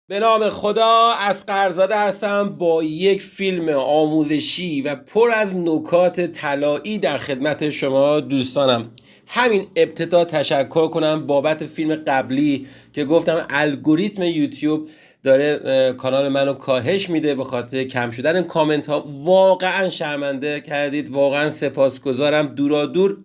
به نام خدا، اسقرزاده هستم با یک فیلم آموزشی و پر از نکات طلایی در خدمت شما دوستانم. همین ابتدا تشکر کنم بابت فیلم قبلی که گفتم الگوریتم یوتیوب داره کانال منو کاهش میده به خاطر کم شدن کامنت ها. واقعا شرمنده کردید، واقعا سپاسگزارم. دورادور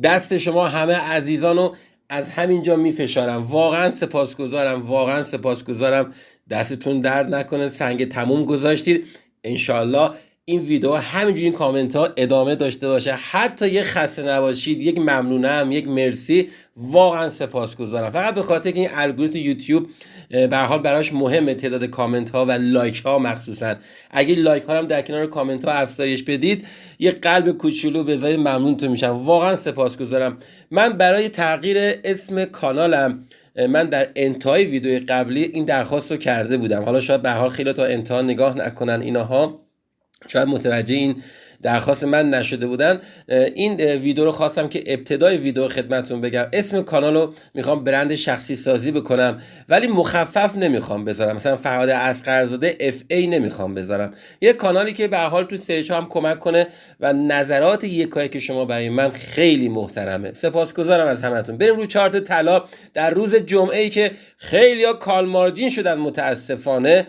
دست شما همه عزیزانو از همینجا میفشارم. واقعا سپاسگزارم، واقعا سپاسگزارم. دستتون درد نکنه، سنگ تموم گذاشتید. انشالله این ویدیو همینجوری این کامنت ها ادامه داشته باشه، حتی یک خسته نباشید، یک ممنونم، یک مرسی. واقعا سپاسگزارم. فقط به خاطر که این الگوریتم یوتیوب به هر حال براش مهمه تعداد کامنت ها و لایک ها، مخصوصا اگه لایک ها هم در کنار کامنت ها افزایش بدید، یه قلب کوچولو بذارید، ممنونتون میشم. واقعا سپاسگزارم. من برای تغییر اسم کانالم من در انتهای ویدیو قبلی این درخواست رو کرده بودم. حالا شاید به هر حال خیلی تا انتها نگاه نکنن اینها، شاید متوجه این درخواست من نشده بودن. این ویدیو رو خواستم که ابتدای ویدیو خدمتون بگم اسم کانال رو میخوام برند شخصی سازی بکنم، ولی مخفف نمیخوام بذارم، مثلا فرهاد اسقرزاده FA نمیخوام بذارم. یه کانالی که به هر حال تو سرچ هم کمک کنه و نظرات یکایی که شما برای من خیلی محترمه. سپاسگزارم از همتون. بریم رو چارت طلا در روز جمعه‌ای که خیلی‌ها کال مارجین شدن متاسفانه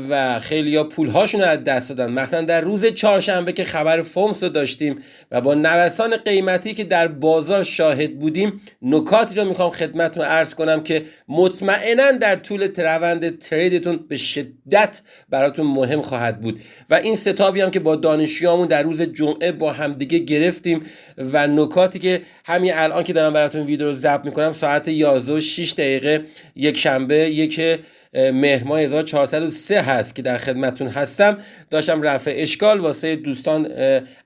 و خیلی ها پول هاشون از دست دادن. مثلا در روز چهارشنبه که خبر فومس رو داشتیم و با نوسان قیمتی که در بازار شاهد بودیم، نکاتی رو میخوام خدمتتون عرض کنم که مطمئنا در طول روند تریدتون به شدت براتون مهم خواهد بود. و این ستابی هم که با دانشجویامون در روز جمعه با همدیگه گرفتیم و نکاتی که همین الان که دارم براتون ویدیو رو ضبط میکنم ساعت 11:06 یک شنبه یک مهر ماه 1403 هست که در خدمتون هستم، داشتم رفع اشکال واسه دوستان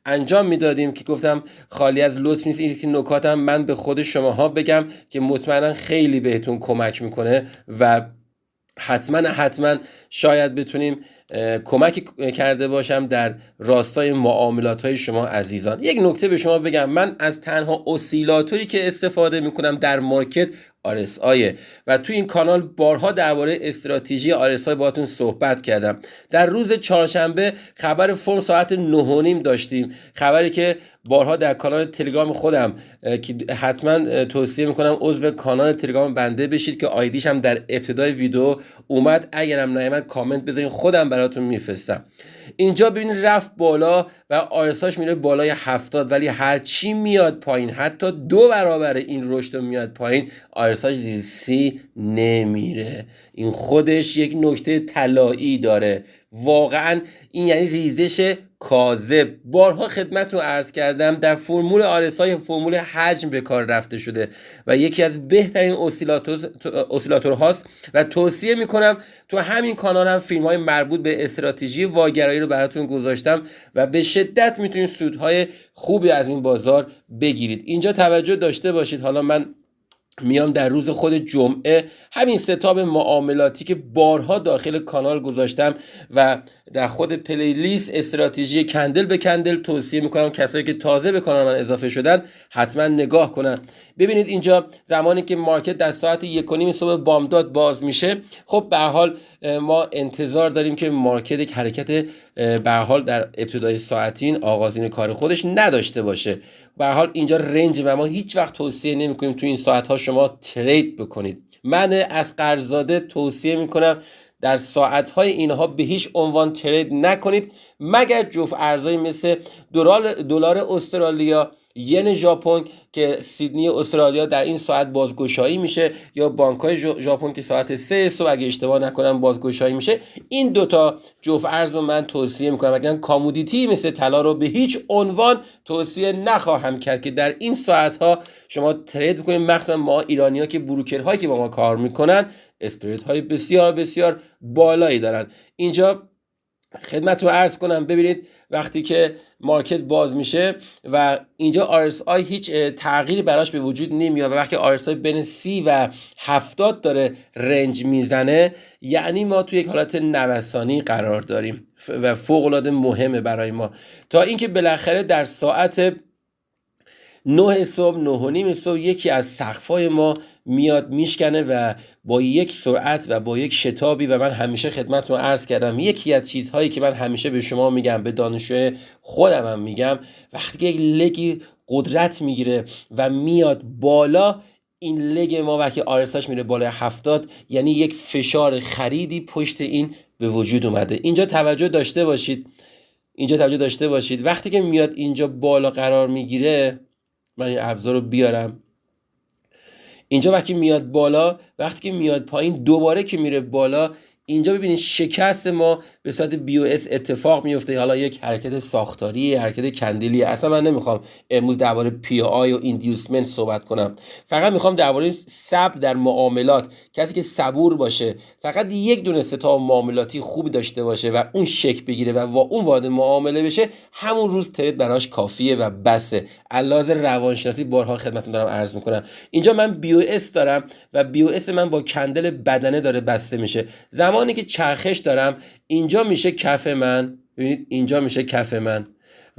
انجام میدادیم که گفتم خالی از لطف نیست این نکاتم من به خود شماها بگم که مطمئنا خیلی بهتون کمک میکنه و حتما شاید بتونیم کمک کرده باشم در راستای معاملات های شما عزیزان. یک نکته به شما بگم، من از تنها اسیلاتوری که استفاده میکنم در مارکت RSI و تو این کانال بارها درباره استراتژی RSI باهاتون صحبت کردم. در روز چهارشنبه خبر فرم ساعت 9:30 داشتیم، خبری که بارها در کانال تلگرام خودم که حتما توصیه میکنم عضو کانال تلگرام بنده بشید که آیدیش هم در ابتدای ویدیو اومد، اگرم نیامد کامنت بذارین خودم براتون میفرستم. اینجا ببینید رفت بالا و آرساش میره بالای 70، ولی هرچی میاد پایین، حتی 2 برابر این رشد میاد پایین، آرساش زیر 30 نمیره. این خودش یک نکته طلایی داره. واقعا این یعنی اسکیزش کاذب. بارها خدمتتون عرض کردم در فرمول RSI فرمول حجم به کار رفته شده و یکی از بهترین اسیلاتور هاست و توصیه میکنم تو همین کانال هم فیلم های مربوط به استراتژی واگرایی رو براتون گذاشتم و به شدت میتونید سودهای خوبی از این بازار بگیرید. اینجا توجه داشته باشید، حالا من میام در روز خود جمعه همین ستاب معاملاتی که بارها داخل کانال گذاشتم و در خود پلیلیست استراتژی کندل به کندل توصیه میکنم کسایی که تازه به کانال من اضافه شدن حتما نگاه کنن. ببینید اینجا زمانی که مارکت در ساعت 1:30 صبح بامداد باز میشه، خب به هر حال ما انتظار داریم که مارکت یک حرکت به هر حال در ابتدای ساعتین آغازین کار خودش نداشته باشه. به هر حال اینجا رنج و ما هیچ وقت توصیه نمی‌کنیم تو این ساعت‌ها شما ترید بکنید. من اسقرزاده توصیه می‌کنم در ساعت‌های اینها به هیچ عنوان ترید نکنید مگر جفت ارزایی مثل دلار استرالیا، ین ژاپن که سیدنی استرالیا در این ساعت بازگشایی میشه، یا بانک‌های ژاپن که ساعت 3 صبح اگه اشتباه نکنم بازگشایی میشه. این دوتا جفت ارز رو من توصیه میکنم. اگر کامودیتی مثل طلا رو به هیچ عنوان توصیه نخواهم کرد که در این ساعت‌ها شما ترید بکنید، مخصوصا ما ایرانی‌ها که بروکرهایی که با ما کار میکنن اسپریت های بسیار بسیار بالایی دارن. اینجا خدمت رو عرض کنم ببینید وقتی که مارکت باز میشه و اینجا RSI هیچ تغییری براش به وجود نمیاد و وقتی RSI بین 30 و 70 داره رنج میزنه، یعنی ما توی یک حالت نوسانی قرار داریم و فوق العاده مهمه برای ما تا اینکه بالاخره در ساعت 9 صبح 9:30 صبح یکی از سقف‌های ما میاد میشکنه و با یک سرعت و با یک شتابی، و من همیشه خدمتتون عرض کردم یکی از چیزهایی که من همیشه به شما میگم، به دانشجوی خودم هم میگم، وقتی که یک لگی قدرت میگیره و میاد بالا، این لگ ما وقتی آرساش میره بالای 70، یعنی یک فشار خریدی پشت این به وجود اومده. اینجا توجه داشته باشید وقتی که میاد اینجا بالا قرار میگیره، من این ابزار رو بیارم اینجا، وقتی میاد بالا، وقتی که میاد پایین، دوباره که میره بالا، اینجا ببینید شکست ما به صورت BOS اتفاق میفته. حالا یک حرکت ساختاری، حرکت کندلی. اصلا من نمیخوام امروز درباره PI و ایندیوسمنت صحبت کنم، فقط میخوام درباره صبر در معاملات، کسی که صبور باشه، فقط یک دونه ستام معاملاتی خوبی داشته باشه و اون شک بگیره و اون وارد معامله بشه، همون روز ترید براش کافیه و بسه. علاوه روانشناسی بارها خدمتتون دارم عرض میکنم. اینجا من BOS دارم و BOS من با کندل بدنه داره بسته میشه. زمانی که چرخش دارم، اینجا میشه کف من، ببینید اینجا میشه کف من،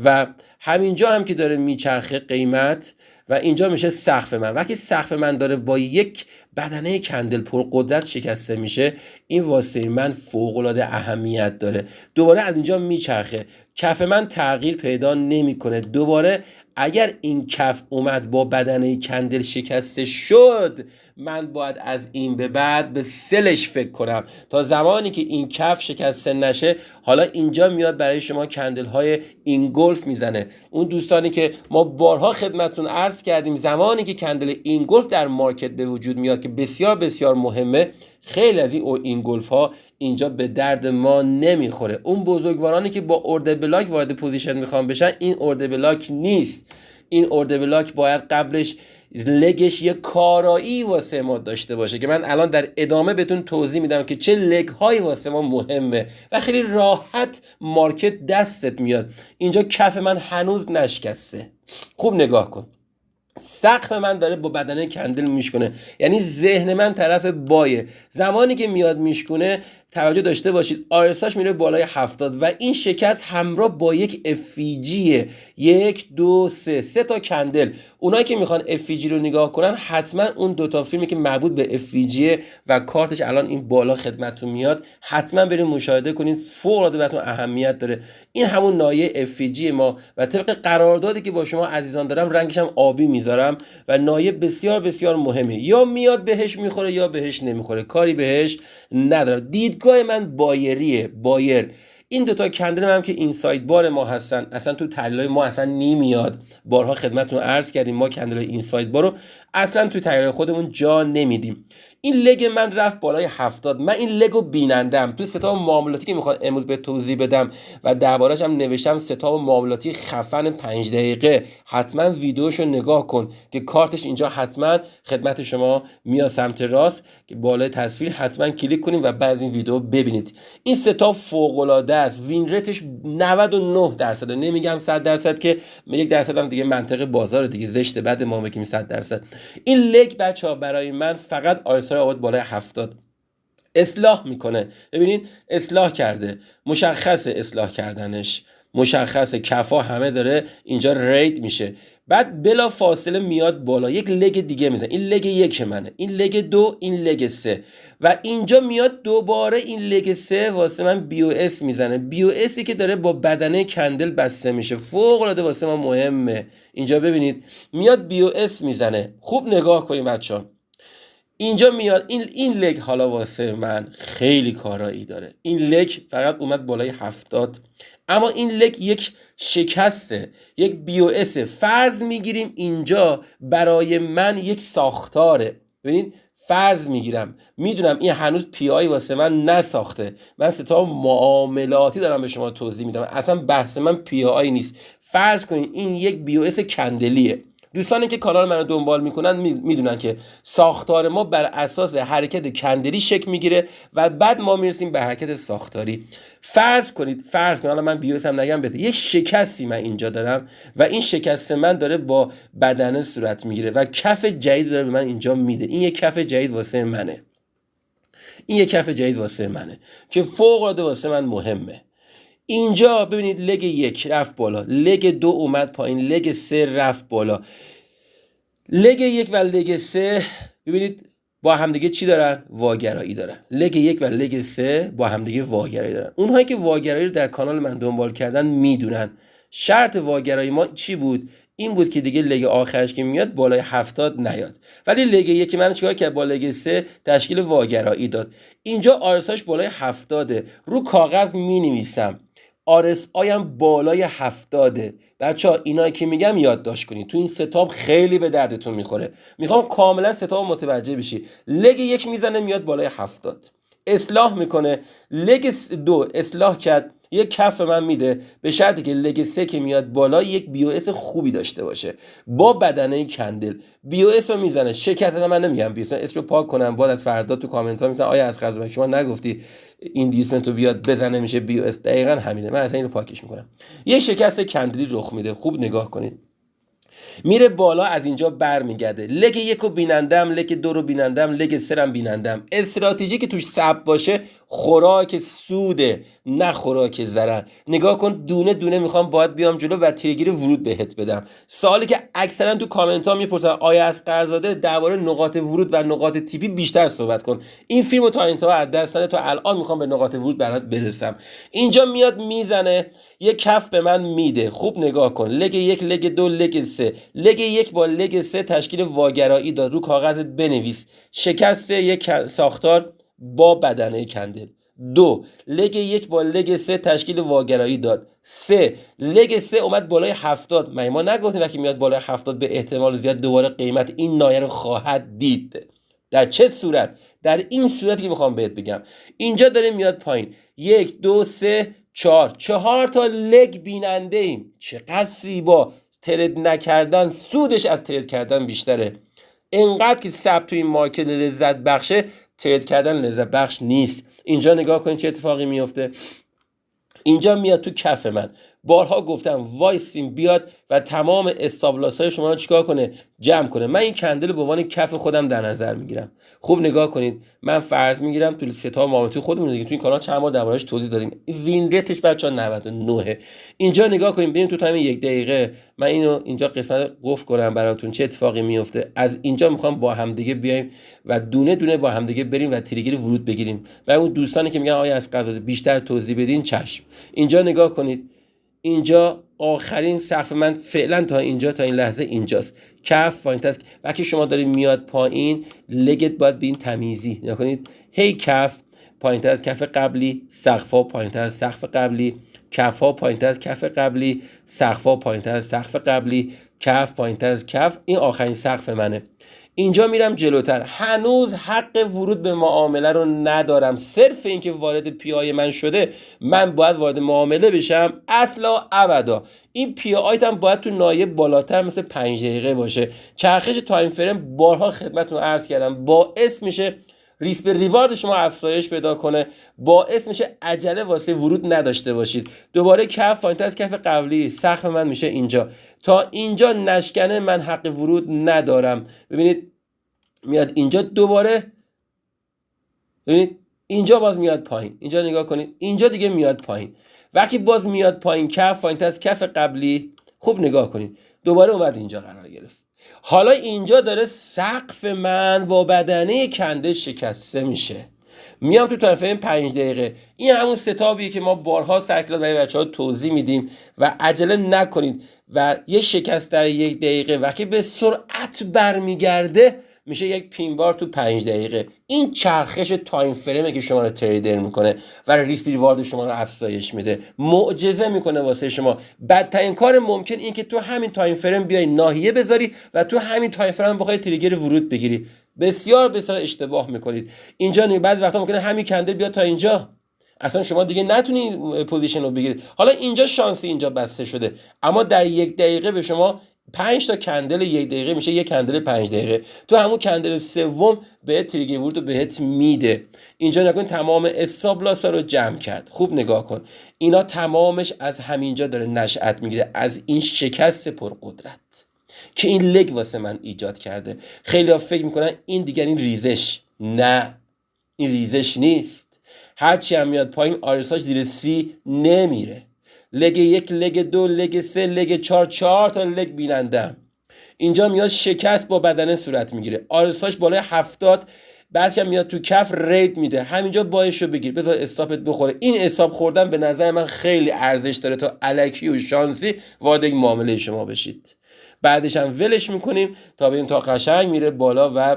و همینجا هم که داره میچرخه قیمت، و اینجا میشه سقف من. وقتی سقف من داره با یک بدنه کندل پر قدرت شکسته میشه، این واسه من فوق العاده اهمیت داره. دوباره از اینجا میچرخه، کف من تغییر پیدا نمیکنه. دوباره اگر این کف اومد با بدنه کندل شکسته شد، من باید از این به بعد به سلش فکر کنم تا زمانی که این کف شکسته نشه. حالا اینجا میاد برای شما کندل های اینگولف میزنه. اون دوستانی که ما بارها خدمتتون عرض کردیم، زمانی که کندل اینگولف در مارکت به وجود میاد که بسیار بسیار مهمه، خیلی از این اینگولف ها اینجا به درد ما نمیخوره. اون بزرگوارانی که با ارده بلاک وارد پوزیشن میخوان بشن، این ارده بلاک نیست. این ارده بلاک باید قبلش لگش یه کارایی واسه ما داشته باشه که من الان در ادامه بهتون توضیح میدم که چه لگ هایی واسه ما مهمه و خیلی راحت مارکت دستت میاد. اینجا کف من هنوز نشکسته. خوب نگاه کن، سقف من داره با بدنه کندل میشکنه، یعنی ذهن من طرف بایه. زمانی که میاد میشکنه، توجه داشته باشید RSIش میره بالای 70 و این شکست همراه با یک FVGه. 1 2 3 تا کندل. اونایی که میخوان FVG رو نگاه کنن، حتما اون دوتا فیلمی که مربوط به FVG و کارتش الان این بالا خدمتتون میاد، حتما برید مشاهده کنید، فوق العاده بهتون اهمیت داره. این همون نایه FVG ما و طبق قراردادی که با شما عزیزان دارم، رنگش هم آبی میذارم و نایه بسیار بسیار مهمه. یا میاد بهش میخوره یا بهش نمیخوره، کاری بهش ندارم. دیدگاه من بایریه، بایر. این دوتا کندل هم که اینساید بار ما هستن، اصلا تو تحلیل ما اصلا نمیاد. بارها خدمتتون عرض کردیم ما کندل اینساید بار رو اصلا تو تحلیل خودمون جا نمیدیم. این لگ من رفت بالای 70، من این لگو بینندم. تو ستام معاملاتی که میخوام امروز به توضیح بدم و درباره‌اش هم نوشتم، ستام معاملاتی خفن 5 دقیقه، حتما ویدیوشو نگاه کن که کارتش اینجا حتما خدمت شما میاد سمت راست که بالای تصویر حتما کلیک کنید و بعد این ویدیو ببینید. این ستا فوق العاده است، وین ریتش 99%، نمیگم 100% که 1% هم دیگه منطق بازار دیگه زشته، بعد ما میگیم 100%. این لگ بچه‌ها برای من فقط RSI آورد بالای 70، اصلاح میکنه. ببینید اصلاح کرده، مشخصه اصلاح کردنش، مشخصه کفا همه داره اینجا رید میشه. بعد بلا فاصله میاد بالا، یک لگ دیگه میزنه. این لگ 1 منه، این لگ 2، این لگ 3، و اینجا میاد دوباره این لگ 3 واسه من BOS میزنه. BOSی که داره با بدنه کندل بسته میشه، فوق العاده واسه ما مهمه. اینجا ببینید میاد BOS میزنه. خوب نگاه کنید بچه‌ها، اینجا میاد این لگ حالا واسه من خیلی کارایی داره. این لگ فقط اومد بالای 70، اما این لگ یک شکسته، یک BOS. فرض میگیریم اینجا برای من یک ساختاره. ببینید فرض میگیرم، میدونم این هنوز PI واسه من نساخته، من ستا معاملاتی دارم به شما توضیح میدم، اصلا بحث من PI نیست. فرض کنید این یک BOS کندلیه. دوستانی که کانال منو دنبال میکنن میدونن که ساختار ما بر اساس حرکت کندلی شکل میگیره و بعد ما میرسیم به حرکت ساختاری. فرض کنید حالا من BOS هم نگم بده، یک شکستی من اینجا دارم و این شکست من داره با بدنه صورت میگیره و کف جدید داره به من اینجا میده. این یک کف جدید واسه منه، این یک کف جدید واسه منه که فوق العاده واسه من مهمه. اینجا ببینید لگ 1 رفت بالا، لگ 2 اومد پایین، لگ 3 رفت بالا. لگ 1 و لگ 3 ببینید با همدیگه چی دارن؟ واگرایی دارن. لگ 1 و لگ 3 با همدیگه واگرایی دارن. اونهایی که واگرایی رو در کانال من دنبال کردن میدونن شرط واگرایی ما چی بود؟ این بود که دیگه لگ آخرش که میاد بالای 70 نیاد. ولی لگ 1 من چیکار کرد؟ با لگ 3 تشکیل واگرایی داد. اینجا آرساش بالای 70، رو کاغذ مینویسم RSI هم بالای 70. بچه‌ها اینایی که میگم یادداشت کنید، تو این ستاب خیلی به دردتون میخوره. میخوام کاملا ستاب متوجه بشی. لگ 1 میزنه میاد بالای 70، اصلاح میکنه. لگ 2 اصلاح کرد، یک کف من میده، به شرطی که لگ 3 که میاد بالا یک BOS خوبی داشته باشه با بدنه کندل. BOS رو میزنه. شرکت من نمیگم BOS، اسم رو پاک کنم، بعد از فردا تو کامنت ها میزنن آیا از قضا شما نگفتی ایندیوسمنت رو بیاد بزنه میشه BOS؟ دقیقاً همینه، من اصلا این رو پاکش میکنم. یه شکست کندلی رخ میده، خوب نگاه کنید، میره بالا، از اینجا برمیگرده. لگ 1 رو بینندم، لگ 2 رو بینندم، لگ 3 رو بینندم. استراتژی که توش ثبت باشه خوراک سوده، نه خوراک ضرر. نگاه کن دونه دونه میخوام باید بیام جلو و تریگر ورود بهت بدم. سوالی که اکثرا تو کامنت ها میپرسن آیا از قرضاده درباره نقاط ورود و نقاط تیپی بیشتر صحبت کن. این فیلمو تا انتها از دست نده، تا الان میخوام به نقاط ورود برات برسم. اینجا میاد میزنه، یک کف به من میده. خوب نگاه کن، لگ 1 لگ 2 لگ 3. لگ 1 با لگ 3 تشکیل واگرایی داد، رو کاغذت بنویس شکست یک ساختار با بدنه کندل. 2 لگ 1 با لگ 3 تشکیل واگرایی داد. 3 لگ 3 اومد بالای 70. ما نگفتیم وقتی میاد بالای 70 به احتمال زیاد دوباره قیمت این نایه رو خواهد دید. در چه صورت؟ در این صورتی که میخوام بهت بگم. اینجا داره میاد پایین، 1 2 3 4 تا لگ بیننده ایم. چقدر زیبا. ترید نکردن سودش از ترید کردن بیشتره. انقدر که ثبت تو این مارکت لذت بخشه، ترید کردن لذت بخش نیست. اینجا نگاه کنید چه اتفاقی میفته. اینجا میاد تو کف من، بارها گفتم وایسیم بیاد و تمام استابلاس های شما رو چیکار کنه؟ جمع کنه. من این کندل به عنوان کف خودم در نظر میگیرم. خوب نگاه کنید، من فرض میگیرم تو ستاد معاملاتی خودمون دیگه تو این کانال چند بار دربارش توضیح دادیم، وین ریتش بچه‌ها 99. اینجا نگاه کنید ببینید تو تایم 1 دقیقه من اینو اینجا قسمت قفل کنم براتون چه اتفاقی میفته. از اینجا میخوام با هم دیگه بیایم و دونه دونه با هم دیگه بریم و تریگر ورود بگیریم. برای اون دوستانی که میگن آیا از قضا بیشتر توضیح بدین، چشم. اینجا نگاه کنید، اینجا آخرین سقف من فعلا تا اینجا، تا این لحظه اینجاست. کف پایین است. وقتی شما دارید میاد پایین، لگت باید به این تمیزی نگاه کنید. هی کف پایین‌تر از کف قبلی، سقف‌ها پایین‌تر از سقف قبلی، کف‌ها پایین‌تر از کف قبلی، سقف‌ها پایین‌تر از سقف قبلی، کف پایین‌تر از کف. این آخرین سقف منه. اینجا میرم جلوتر، هنوز حق ورود به معامله رو ندارم. صرف اینکه وارد پی آی من شده، من باید وارد معامله بشم؟ اصلا ابدا. این پی آیت هم باید تو نایه بالاتر مثل 5 دقیقه باشه. چرخش تایم فریم بارها خدمتتون عرض کردم باعث میشه ریسک به ریوارد شما افزایش پیدا کنه، باعث میشه عجله واسه ورود نداشته باشید. دوباره کف پایین‌تر از کف قبلی، سقف من میشه اینجا. تا اینجا نشکنه من حق ورود ندارم. ببینید میاد اینجا دوباره، ببینید اینجا باز میاد پایین. اینجا نگاه کنید، اینجا دیگه میاد پایین. وقتی باز میاد پایین، کف پایین‌تر از کف قبلی، خوب نگاه کنید، دوباره اومد اینجا قرار گرفت. حالا اینجا داره سقف من با بدنه کنده شکسته میشه. میام تو طرفین 5 دقیقه. این همون ستابیه که ما بارها سرکلات برای بچه‌ها توضیح میدیم و عجله نکنید و یه شکست در 1 دقیقه وقتی به سرعت برمیگرده میشه یک پین بار تو 5 دقیقه. این چرخش تایم فریمه که شما رو تریدر میکنه و ریسک ریوارد شما رو افزایش میده، معجزه میکنه واسه شما. بدترین کار ممکن این که تو همین تایم فریم بیای ناحیه بذاری و تو همین تایم فریم بخوای تریگر ورود بگیری. بسیار بسیار اشتباه میکنید. اینجا بعضی وقتا ممکنه همین کندل بیاد تا اینجا، اصلا شما دیگه نتونید پوزیشن رو بگیرید. حالا اینجا شانسی اینجا بسته شده، اما در 1 دقیقه به شما 5 تا کندل 1 دقیقه میشه یک کندل 5 دقیقه. تو همون کندل سوم بهت تریگر ورود رو بهت میده. اینجا نکن تمام استابلاس ها رو جمع کرد. خوب نگاه کن، اینا تمامش از همینجا داره نشأت میگیره، از این شکست پرقدرت که این لگ واسه من ایجاد کرده. خیلی ها فکر میکنن این دیگر این ریزش، نه این ریزش نیست. هرچی هم میاد پایین آرساش زیر سی نمیره. لگ 1 لگ 2 لگ 3 لگ 4 تا لگ بینندم. اینجا میاد شکست با بدنه صورت میگیره، RSIش بالای 70، بعد که میاد تو کف رید میده. همینجا بایشو بگیر، بذار استاپت بخوره. این استاپ خوردن به نظر من خیلی ارزش داره تا الکی و شانسی وارد یک معامله شما بشید. بعدش هم ولش میکنیم تا ببینیم تا قشنگ میره بالا و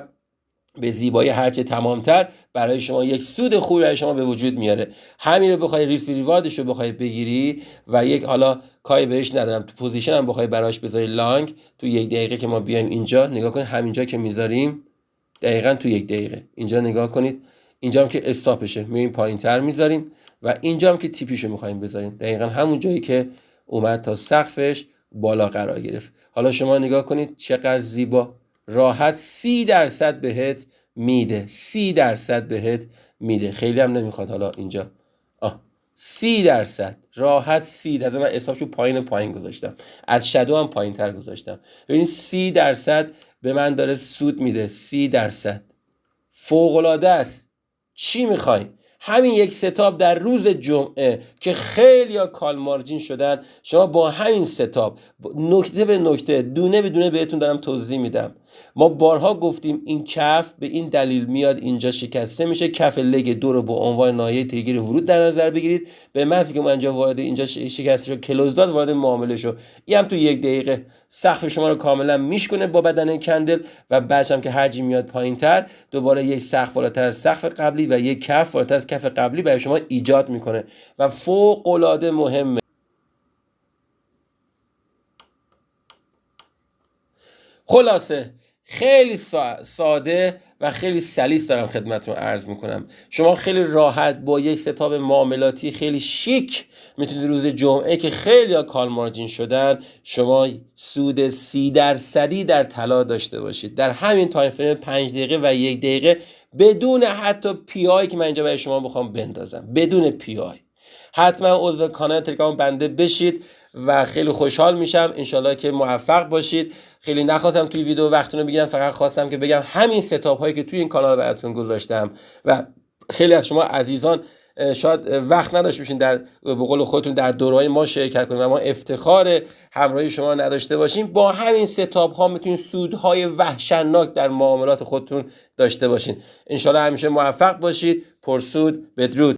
به زیبایی هرچه تمامتر برای شما یک سود خوبی برای شما به وجود میاره. همین رو بخوای ریسک ریواردش رو بخوای بگیری و یک حالا کاری بهش ندارم، تو پوزیشن هم بخوای براش بذاری لانگ، تو 1 دقیقه که ما بیایم اینجا نگاه کنید، همینجا که میذاریم دقیقاً تو 1 دقیقه اینجا نگاه کنید، اینجا هم که استاپشه میایم پایینتر میذاریم و اینجا هم که تیپیشو میخوایم بذاریم دقیقاً همون جایی که اومد تا سقفش بالا قرار گرفت. حالا شما نگاه کنید چقدر زیبا، راحت 30% بهت میده، 30% بهت میده، خیلی هم نمیخواد. حالا اینجا 30% راحت 30%. من اسمشو پایین گذاشتم، از شادو هم پایین تر گذاشتم. ببینید 30% به من داره سود میده، 30% فوق العاده است. چی میخواین؟ همین یک ستاپ در روز جمعه که خیلی یا کال مارجین شدن، شما با همین ستاپ نکته به نکته دونه به دونه بهتون دارم توضیح میدم. ما بارها گفتیم این کف به این دلیل میاد اینجا شکسته میشه، کف لگ 2 رو به عنوان ناحیه تریگر ورود در نظر بگیرید. به محضی که ما اینجا وارد اینجا شکسته شد، کلوز داد، وارد معامله شو، این هم تو 1 دقیقه سقف شما رو کاملا میشکنه با بدن کندل و بعدش هم که حجم میاد پایینتر دوباره یک سقف بالاتر از سقف قبلی و یک کف بالاتر از کف قبلی برای شما ایجاد میکنه و فوق العاده مهمه. خلاصه خیلی ساده و خیلی سلیس دارم خدمتتون عرض میکنم. شما خیلی راحت با یک ستاپ معاملاتی خیلی شیک میتونید روز جمعه که خیلی ها کال مارجین شدن شما سود 30% در طلا داشته باشید در همین تایم فریم 5 دقیقه و 1 دقیقه، بدون حتی پی آی که من اینجا برای شما بخوام بندازم، بدون پی آی. حتما عضو کانال تلگرام بنده بشید و خیلی خوشحال میشم. انشالله که موفق باشید. خیلی نخواستم توی ویدیو وقتتون رو بگیرم، فقط خواستم که بگم همین ستاپ هایی که توی این کانال براتون گذاشتم و خیلی از شما عزیزان شاید وقت نداشته باشین در به قول خودتون در دوره‌های ما شرکت کنیم و ما افتخار همراهی شما نداشته باشیم، با همین ستاپ ها میتونید سودهای وحشتناک در معاملات خودتون داشته باشین. انشالله همیشه موفق باشید. پرسود، بدرود.